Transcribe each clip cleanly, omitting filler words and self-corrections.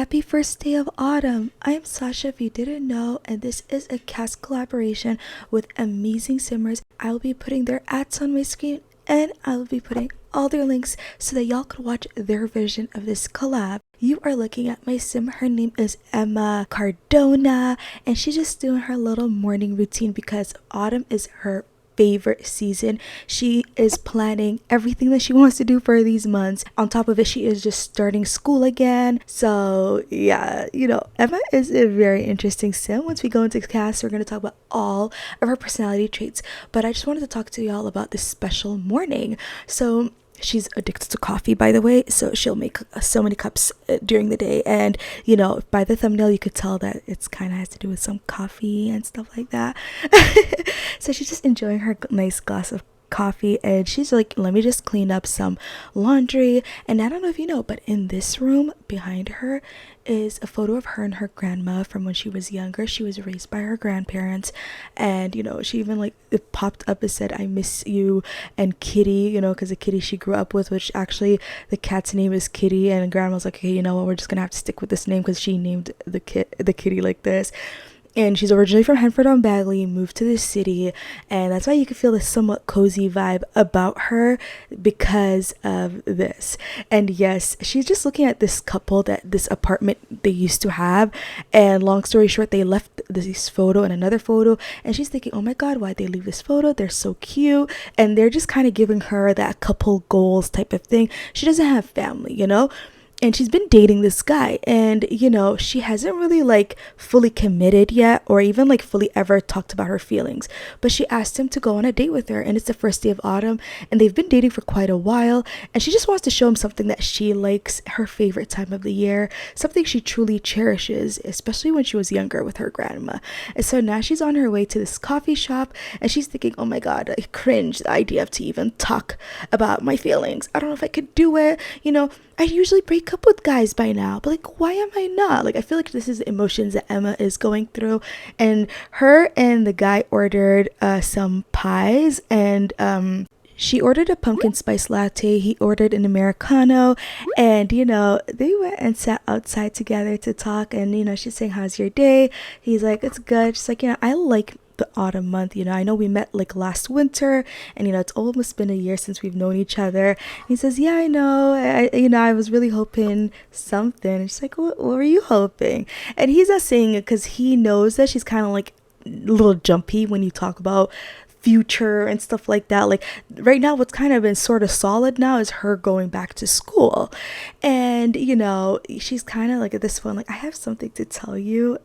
Happy first day of autumn. I'm Sasha if you didn't know, and this is a cast collaboration with amazing simmers. I will be putting their ads on my screen and I will be putting all their links so that y'all could watch their version of this collab. You are looking at my sim. Her name is Emma Cardona, and she's just doing her little morning routine because autumn is her favorite season. She is planning everything that she wants to do for these months. On top of it, she is just starting school again. So yeah, Emma is a very interesting sim. Once we go into cast, we're going to talk about all of her personality traits, but I just wanted to talk to y'all about this special morning. So she's addicted to coffee, by the way, so she'll make so many cups during the day, and by the thumbnail you could tell that it's kind of has to do with some coffee and stuff like that. So she's just enjoying her nice glass of coffee, and she's like, let me just clean up some laundry. And I don't know if you know, but in this room behind her is a photo of her and her grandma from when she was younger. She was raised by her grandparents, and she even it popped up and said, I miss you and Kitty, because the kitty she grew up with, which actually the cat's name is Kitty, and grandma was like, okay, you know what, we're just gonna have to stick with this name because she named the kitty like this. And she's originally from Henford-on-Bagley, moved to the city, and that's why you can feel this somewhat cozy vibe about her because of this. And yes, she's just looking at this couple, this apartment they used to have, and long story short, they left this photo and another photo, and she's thinking, oh my god, why'd they leave this photo? They're so cute. And they're just kind of giving her that couple goals type of thing. She doesn't have family, and she's been dating this guy, and she hasn't really fully committed yet, or even fully ever talked about her feelings. But she asked him to go on a date with her, and it's the first day of autumn, and they've been dating for quite a while, and she just wants to show him something that she likes, her favorite time of the year, something she truly cherishes, especially when she was younger with her grandma. And so now she's on her way to this coffee shop, and she's thinking, oh my god, I cringe the idea of to even talk about my feelings. I don't know if I could do it. I usually break up with guys by now, but why am I not? I feel like this is the emotions that Emma is going through. And her and the guy ordered some pies, and she ordered a pumpkin spice latte, he ordered an Americano, and they went and sat outside together to talk. And she's saying, how's your day? He's like, it's good. She's like, I like the autumn month. I know we met last winter, and it's almost been a year since we've known each other. And he says, yeah, I know. I was really hoping something. And she's like, what were you hoping? And he's not saying it because he knows that she's kind of a little jumpy when you talk about future and stuff like that. Right now, what's kind of been sort of solid now is her going back to school. And she's kind of at this point, I have something to tell you,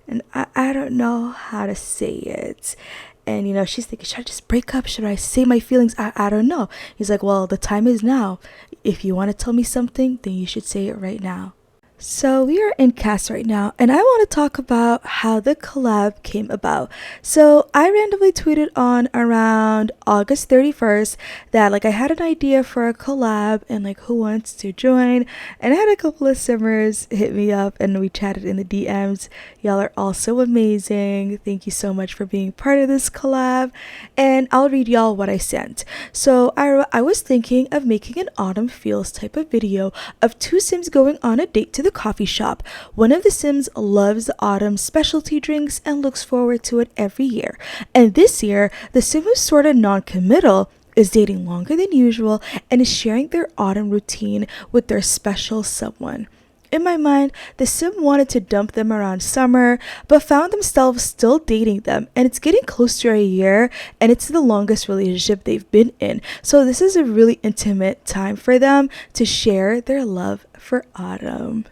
and I don't know how to say it. And she's thinking, should I just break up? Should I say my feelings? I don't know. He's like, well, the time is now. If you want to tell me something, then you should say it right now. So we are in cast right now, and I want to talk about how the collab came about. So I randomly tweeted on around August 31st that I had an idea for a collab and who wants to join, and I had a couple of simmers hit me up and we chatted in the DMs. Y'all are all so amazing. Thank you so much for being part of this collab, and I'll read y'all what I sent. So I was thinking of making an autumn feels type of video of two sims going on a date to the coffee shop. One of the sims loves the autumn specialty drinks and looks forward to it every year. And this year, the sim who's sort of non-committal is dating longer than usual and is sharing their autumn routine with their special someone. In my mind, the sim wanted to dump them around summer, but found themselves still dating them, and it's getting close to a year, and it's the longest relationship they've been in. So this is a really intimate time for them to share their love for autumn.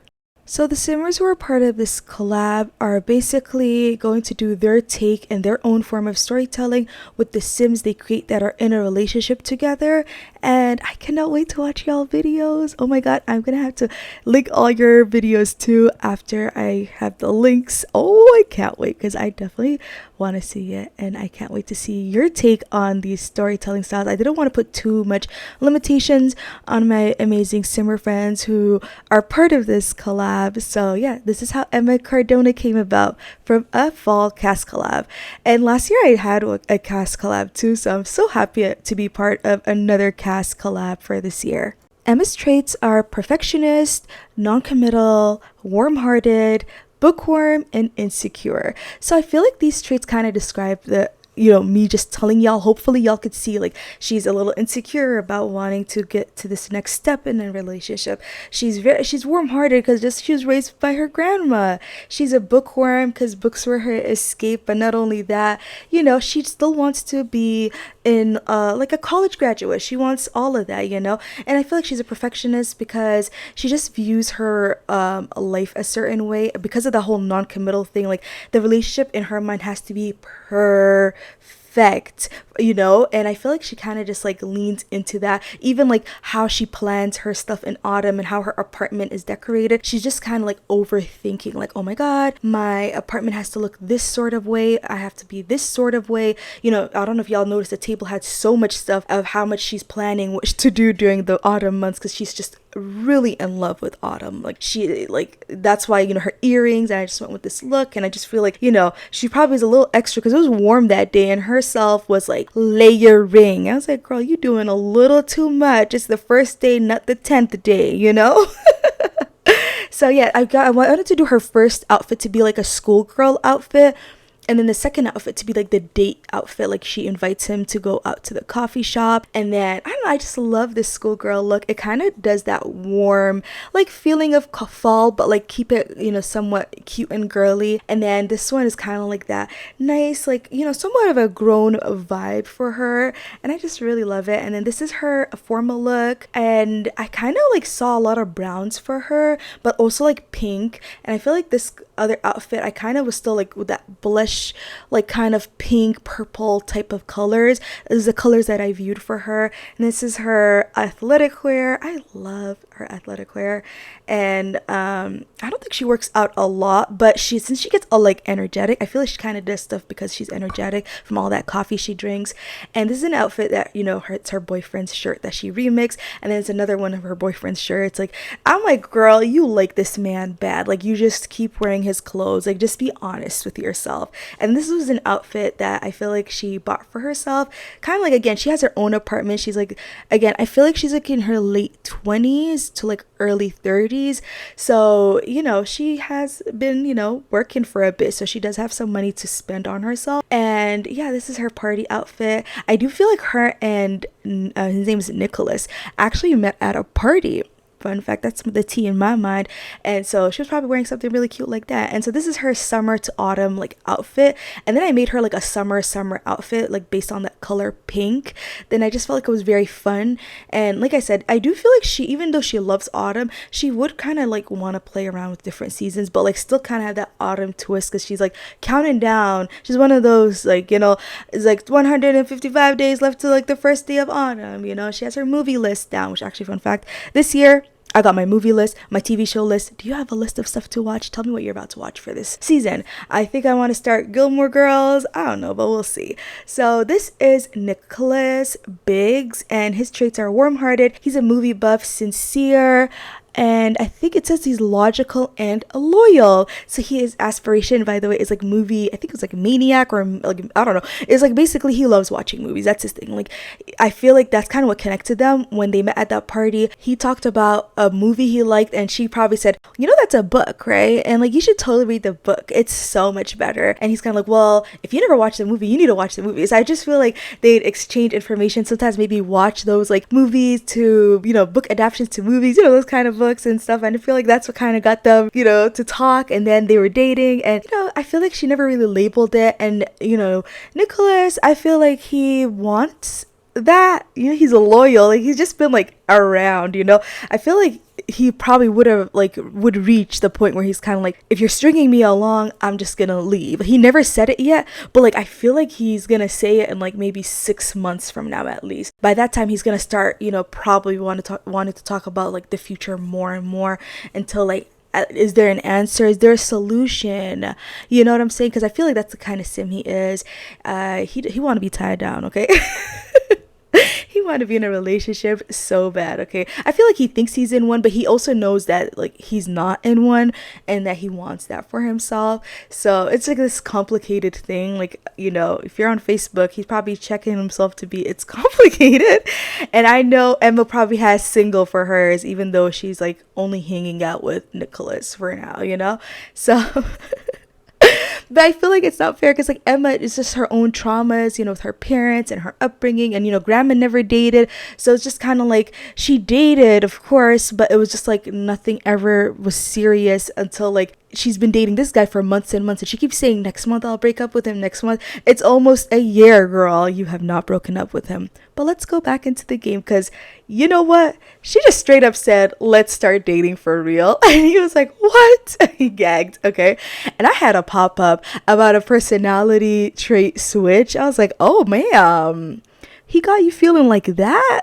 So the simmers who are part of this collab are basically going to do their take and their own form of storytelling with the sims they create that are in a relationship together. And I cannot wait to watch y'all videos. Oh my god, I'm gonna have to link all your videos too after I have the links. Oh, I can't wait because I definitely want to see it, and I can't wait to see your take on these storytelling styles. I didn't want to put too much limitations on my amazing simmer friends who are part of this collab. So yeah, this is how Emma Cardona came about, from a fall cast collab. And last year I had a cast collab too, so I'm so happy to be part of another cast collab for this year. Emma's traits are perfectionist, non-committal, warm-hearted, bookworm, and insecure. So I feel like these traits kind of describe the me just telling y'all. Hopefully y'all could see like she's a little insecure about wanting to get to this next step in a relationship. She's warm-hearted because just she was raised by her grandma. She's a bookworm because books were her escape. But not only that, she still wants to be in like a college graduate. She wants all of that. And I feel like she's a perfectionist because she just views her life a certain way because of the whole non-committal thing. Like the relationship in her mind has to be perfect, and I feel like she kind of just like leans into that. Even like how she plans her stuff in autumn and how her apartment is decorated, she's just kind of like overthinking, like, oh my god, my apartment has to look this sort of way, I have to be this sort of way. I don't know if y'all noticed the table had so much stuff of how much she's planning what to do during the autumn months because she's just really in love with autumn. Like that's why her earrings, and I just went with this look, and I just feel like she probably is a little extra because it was warm that day and herself was like layering. I was like, girl, you doing a little too much. It's the first day, not the 10th day. So yeah, I wanted to do her first outfit to be like a schoolgirl outfit, and then the second outfit to be like the date outfit. Like she invites him to go out to the coffee shop. And then, I don't know, I just love this schoolgirl look. It kind of does that warm, like feeling of fall, but like keep it, somewhat cute and girly. And then this one is kind of like that nice, like, somewhat of a grown vibe for her. And I just really love it. And then this is her formal look. And I kind of like saw a lot of browns for her, but also like pink. And I feel like this other outfit, I kind of was still like with that blush, like kind of pink purple type of colors. This is the colors that I viewed for her. And this is her athletic wear. I love her athletic wear. And I don't think she works out a lot, but since she gets all like energetic, I feel like she kind of does stuff because she's energetic from all that coffee she drinks. And this is an outfit that it's her boyfriend's shirt that she remixed, and then it's another one of her boyfriend's shirts. Like, I'm like, girl, you like this man bad. Like, you just keep wearing his clothes. Like, just be honest with yourself. And this was an outfit that I feel like she bought for herself. Kind of like, again, she has her own apartment. She's like, again, I feel like she's like in her late 20s to like early 30s. So, she has been, working for a bit. So she does have some money to spend on herself. And yeah, this is her party outfit. I do feel like her and his name is Nicholas actually met at a party. Fun fact, that's the tea in my mind. And so she was probably wearing something really cute like that. And so this is her summer to autumn like outfit. And then I made her like a summer outfit like based on that color pink. Then I just felt like it was very fun. And like I said, I do feel like she, even though she loves autumn, she would kind of like want to play around with different seasons, but like still kind of have that autumn twist because she's like counting down. She's one of those like, it's like 155 days left to like the first day of autumn. She has her movie list down, which actually, fun fact, this year I got my movie list, my TV show list. Do you have a list of stuff to watch? Tell me what you're about to watch for this season. I think I want to start Gilmore Girls. I don't know, but we'll see. So this is Nicholas Biggs, and his traits are warm-hearted. He's a movie buff, sincere, and I think it says he's logical and loyal. So his aspiration, by the way, is like movie, I think it was like maniac or like, I don't know. It's like basically he loves watching movies. That's his thing. Like, I feel like that's kind of what connected them when they met at that party. He talked about a movie he liked, and she probably said, that's a book, right? And like, you should totally read the book. It's so much better. And he's kind of like, well, if you never watched the movie, you need to watch the movie. So I just feel like they'd exchange information. Sometimes maybe watch those like movies to, book adaptations to movies, those kind of books and stuff. And I feel like that's what kind of got them, to talk. And then they were dating, and I feel like she never really labeled it. And Nicholas, I feel like he wants that, he's a loyal, like he's just been like around, I feel like he probably would reach the point where he's kind of like, if you're stringing me along, I'm just gonna leave. He never said it yet, but like I feel like he's gonna say it in like maybe 6 months from now at least. By that time he's gonna start probably wanted to talk about like the future more and more, until like, is there an answer? Is there a solution? You know what I'm saying? Because I feel like that's the kind of sim he is. He want to be tied down, okay? He wanted to be in a relationship so bad. Okay, I feel like he thinks he's in one, but he also knows that like he's not in one and that he wants that for himself. So it's like this complicated thing. Like, you know, if you're on Facebook, he's probably checking himself to be it's complicated. And I know Emma probably has single for hers, even though she's like only hanging out with Nicholas for now, you know. So but I feel like it's not fair because like Emma is just her own traumas, you know, with her parents and her upbringing, and you know, grandma never dated, so it's just kind of like she dated, of course, but it was just like nothing ever was serious until like she's been dating this guy for months and months, and she keeps saying next month I'll break up with him, next month. It's almost a year, girl, you have not broken up with him. But let's go back into the game, because you know what, she just straight up said let's start dating for real. And he was like, what? He gagged. Okay, and I had a pop-up about a personality trait switch. I was like, oh ma'am, he got you feeling like that?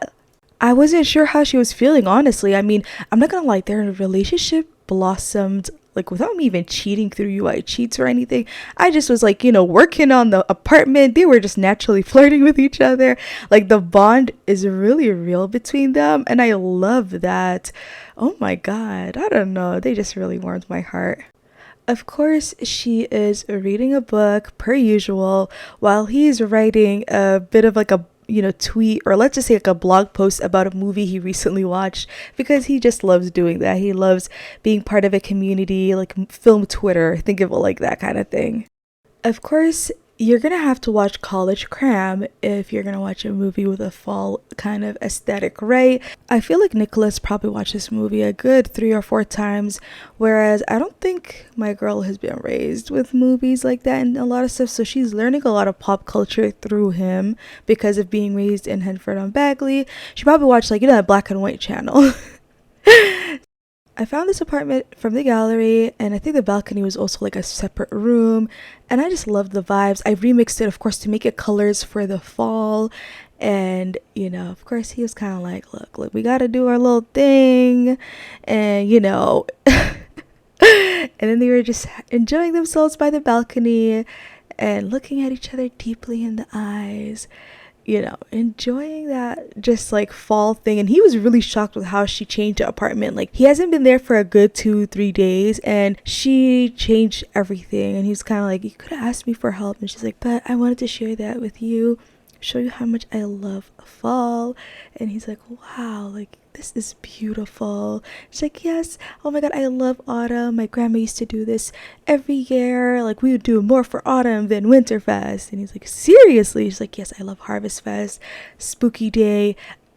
I wasn't sure how she was feeling, honestly. I mean, I'm not gonna lie, their relationship blossomed like without me even cheating through UI cheats or anything. I just was like, you know, working on the apartment. They were just naturally flirting with each other. Like the bond is really real between them, and I love that. Oh my god, I don't know, they just really warmed my heart. Of course, she is reading a book per usual while he's writing a bit of like a, you know, tweet, or let's just say like a blog post about a movie he recently watched, because he just loves doing that. He loves being part of a community, like film Twitter, think of it like that kind of thing. Of course, you're gonna have to watch College Cram if you're gonna watch a movie with a fall kind of aesthetic, right? I feel like Nicholas probably watched this movie a good 3 or 4 times, whereas I don't think my girl has been raised with movies like that and a lot of stuff, so she's learning a lot of pop culture through him because of being raised in Henford on Bagley. She probably watched, like, you know, that black and white channel. I found this apartment from the gallery, and I think the balcony was also like a separate room, and I just loved the vibes. I remixed it, of course, to make it colors for the fall, and you know, of course, he was kind of like, look, we gotta do our little thing, and you know, and then they were just enjoying themselves by the balcony and looking at each other deeply in the eyes, you know, enjoying that just like fall thing. And he was really shocked with how she changed the apartment. Like, he hasn't been there for a good 2-3 days and she changed everything, and he was kind of like, you could have asked me for help. And she's like, but I wanted to share that with you, show you how much I love fall. And he's like, wow, like, this is beautiful. She's like, yes, oh my god, I love autumn. My grandma used to do this every year. Like, we would do more for autumn than Winterfest. And he's like, seriously? She's like, yes, I love Harvest Fest, Spooky Day,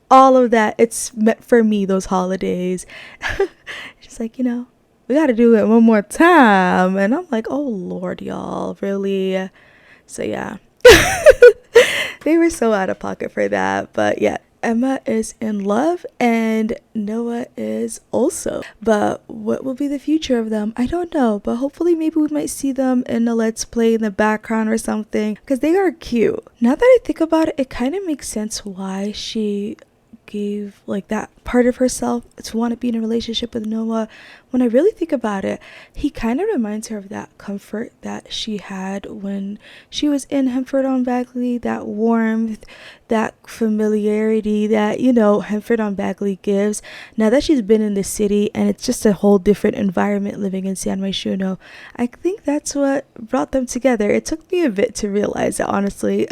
all of that. It's meant for me, those holidays. She's like, you know, we gotta do it one more time. And I'm like, oh lord, y'all, really? So yeah. They were so out of pocket for that. But yeah, Emma is in love and Noah is also. But what will be the future of them? I don't know, but hopefully maybe we might see them in a let's play in the background or something, because they are cute. Now that I think about it, it kind of makes sense why she gave like that part of herself to want to be in a relationship with Noah. When I really think about it, he kind of reminds her of that comfort that she had when she was in Henford on Bagley, that warmth, that familiarity that, you know, Henford on Bagley gives. Now that she's been in the city and it's just a whole different environment living in San Myshuno, I think that's what brought them together. It took me a bit to realize that, honestly.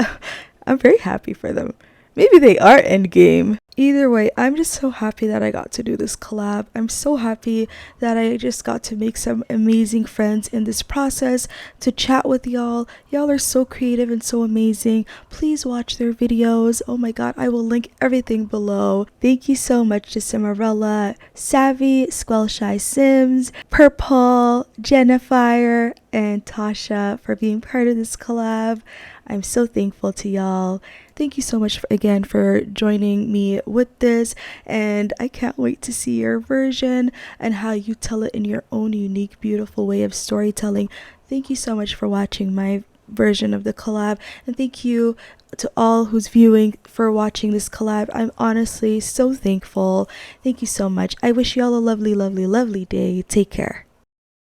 I'm very happy for them. Maybe they are endgame. Either way, I'm just so happy that I got to do this collab. I'm so happy that I just got to make some amazing friends in this process, to chat with y'all. Y'all are so creative and so amazing. Please watch their videos. Oh my god, I will link everything below. Thank you so much to Ralla, Savy, SquelChySims, Purple, Jena, and Tasha for being part of this collab. I'm so thankful to y'all. Thank you so much again for joining me with this, and I can't wait to see your version and how you tell it in your own unique, beautiful way of storytelling. Thank you so much for watching my version of the collab, and thank you to all who's viewing for watching this collab. I'm honestly so thankful. Thank you so much. I wish you all a lovely, lovely, lovely day. Take care.